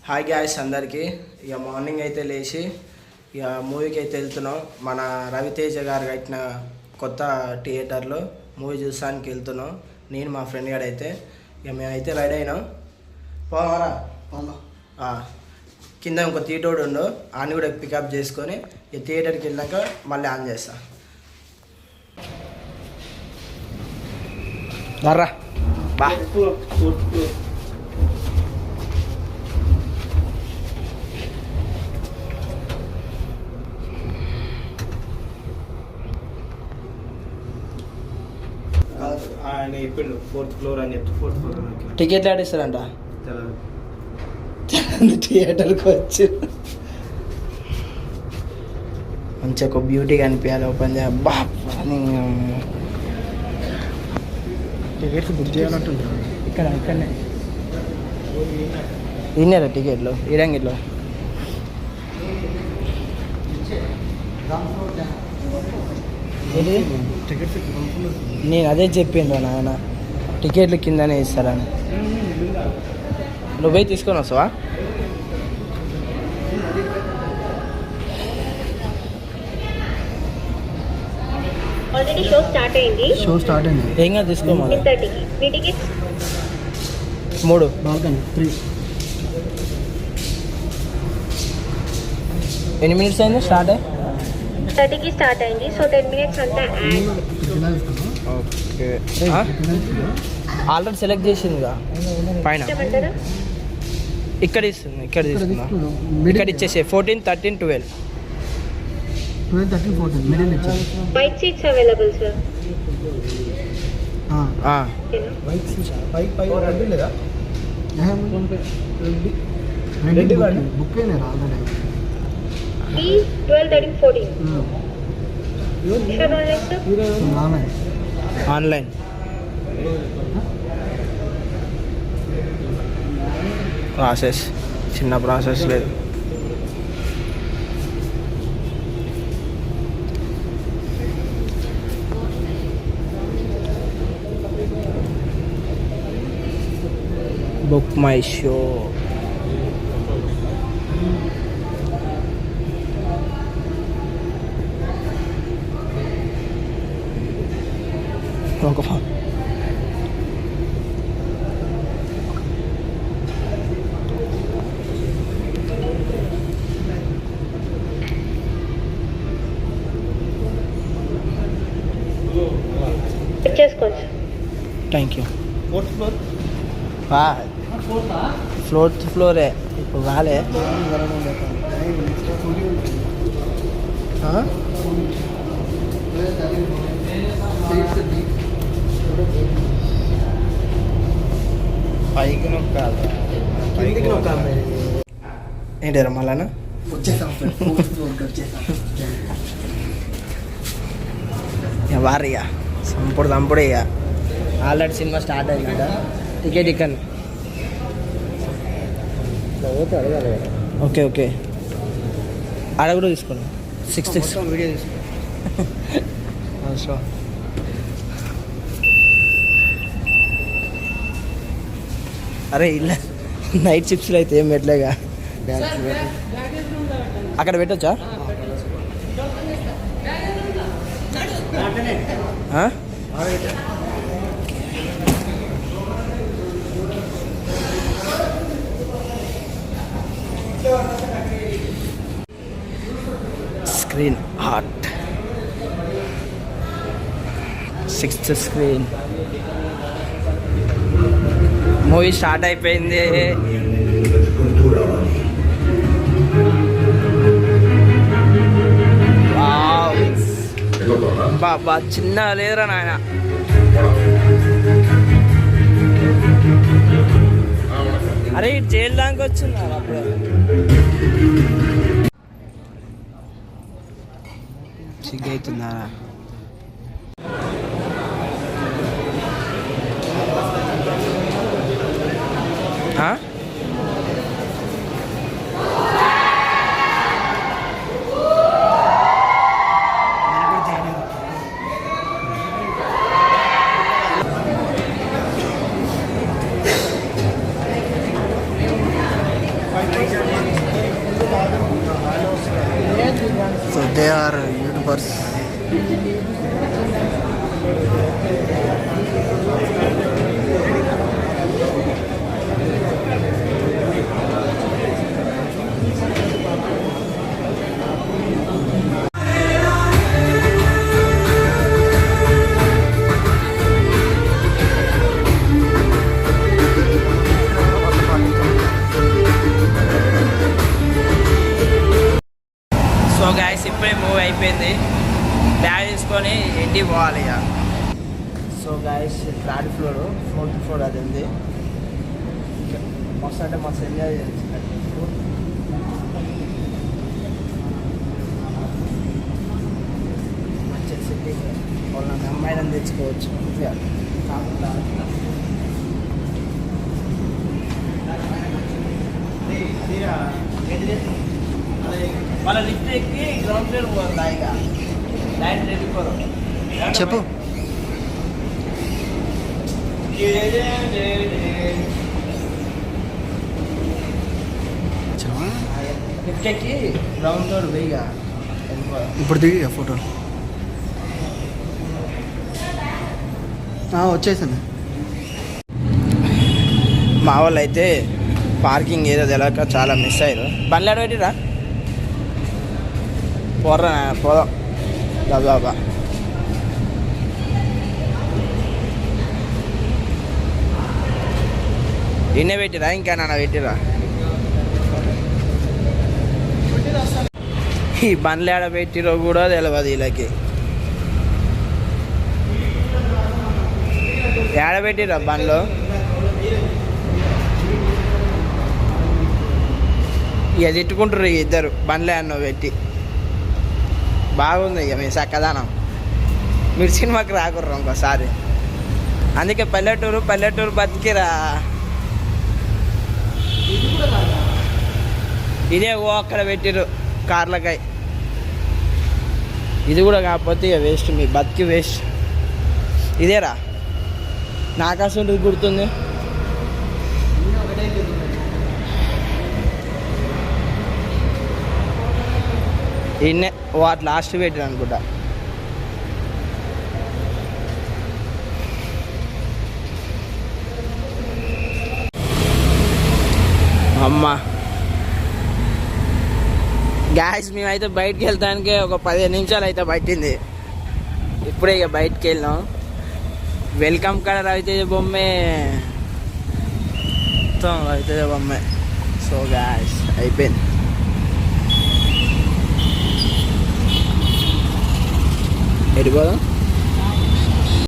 Hi gas అందరికీ. ఇక morning అయితే లేచి ఇక మూవీకి అయితే వెళ్తున్నాం. మన రవితేజ గారు కట్టిన కొత్త థియేటర్లో మూవీ చూసానికి వెళ్తున్నాం. నేను మా ఫ్రెండ్ గారు అయితే ఇక మేమైతే రెడీ అయినాం. పోవారా కింద ఇంకో థియేటర్ ఉండు, ఆని కూడా పికప్ చేసుకొని ఈ థియేటర్కి వెళ్ళాక మళ్ళీ ఆన్ చేస్తా. బర్రా బా ఆయన చెప్పిండు 4th ఫ్లోర్ అని చెప్తే 4th ఫ్లోర్ టికెట్లు ఆడిస్తారంట. థియేటర్కి వచ్చి మంచిగా ఒక బ్యూటీ కనిపించాలి. ఓపెన్ చేయాలి. టికెట్స్ బుక్ చేయాలంటుంది. ఇక్కడనే విన్నారా టికెట్లు ఇడంగిట్లో? నేను అదే చెప్పిండ్రా నాయన, టికెట్లు కిందనే ఇస్తారని. నువ్వే తీసుకొని వస్తావా? ఆల్రెడీ షో స్టార్ట్ అయింది. ఏం కాదు, తీసుకోమని. 30కి మీ టికెట్స్ 3 3 ఎన్ని మినిట్స్ అయింది స్టార్ట్? 30కి స్టార్ట్ అయింది. సో 10 minutes అంతా యాడ్. ఓకే, ఆల్రెడీ సెలెక్ట్ చేసిందిగా పైన. ఇష్టమంటారా? ఇక్కడ ఇస్తుంది, ఇక్కడ తీసుకుందా? ఇక్కడ ఇచ్చేసే 14, 13, 12. 13, 14 మిడిల్ ఇచ్చారు. White seats available sir. White seats పై రెడ్ లేదా? బుక్ అయినారు ఆల్రెడీ. ఈ 12, 13, 14 ఆన్లైన్. ప్రాసెస్ చిన్న ప్రాసెస్ లేదు. BookMyShow. ఒక చేసుకోవచ్చు. Thank you. 4th floor. 4th ఫ్లోరే ఇప్పుడు రాలే. పైకి నొక్కాలి. ఏంటారా మళ్ళా వచ్చేసాం. వారు ఇక సంపుడు ఇక ఆల్రెడీ సినిమా స్టార్ట్ అయిందంట. టికెట్ ఇక్కడ. ఓకే ఓకే, ఆడ కూడా తీసుకోండి. 6 వీడియో తీసుకో. అరే ఇలా నైట్ షిఫ్ట్స్లో అయితే ఏం పెట్టలేగా. అక్కడ పెట్టచ్చా? Screen hot 6th screen. Movie start అయిపోయింది. బాబా చిన్న లేదురా నాయన. అరే జైలు దానికి వచ్చిందా అప్పుడు? సిగ్గైతుందా? So they are YouTubers. So guys ఇప్పుడే మూవ్ అయిపోయింది, బ్యాగ్ తీసుకొని ఇంటికి పోవాలి ఇక. So guys 3rd floor 4th floor అది ఉంది. మస్తు అంటే మస్తు ఎంజాయ్ చేయొచ్చు. మంచిగా సిట్టింగ్ వాళ్ళని అమ్మాయిలను తెచ్చుకోవచ్చు మంచిగా. కాకుండా వాళ్ళ లిఫ్ట్ ఎక్కి గ్రౌండ్ ఫ్లోర్ పోతుంది ఇక డైరెక్ట్ వెళ్ళిపోదాం. చెప్పు. లిఫ్ట్ ఎక్కి గ్రౌండ్ ఫ్లోర్ పోయిగా వెళ్ళిపోదాం. ఇప్పుడు దిగి ఫోటో వచ్చేసింది. మా వాళ్ళు అయితే పార్కింగ్ ఏదో తెలియక చాలా మిస్ అయ్యారు. బండ్లు పెట్టిరా పోర్రా పోదాం బాబా. ఇన్నే పెట్టిరా ఇంకా నాన్న పెట్టిరా. ఈ బండ్లు ఏడ పెట్టిరో కూడా తెలియదు వీళ్ళకి. ఏడ పెట్టిరా బండ్లు. ఇక తిట్టుకుంటారు ఇద్దరు బండ్లే అన్నో పెట్టి. బాగుంది ఇక మీ చక్కదానం. మీరు సినిమాకి రాకుర్రు ఇంకోసారి. అందుకే పల్లెటూరు బతికిరా. ఇదే ఓ అక్కడ పెట్టిరు కార్లకాయ. ఇది కూడా కాకపోతే ఇక వేస్ట్, మీ బతికి వేస్ట్. ఇదేరా నాకు అసలు గుర్తుంది. ఇన్నే వాటి లాస్ట్ పెట్టిన అనుకుంటా. అమ్మా గ్యాస్ మేమైతే బయటికి వెళ్తానికి ఒక 15 నిమిషాలు అయితే పట్టింది. ఇప్పుడే ఇక బయటికి వెళ్ళినాం. వెల్కమ్ కాడ రవితేజ బొమ్మే, మొత్తం రవితేజ బొమ్మే. సో గ్యాస్ అయిపోయింది. ఎడిపోదాం.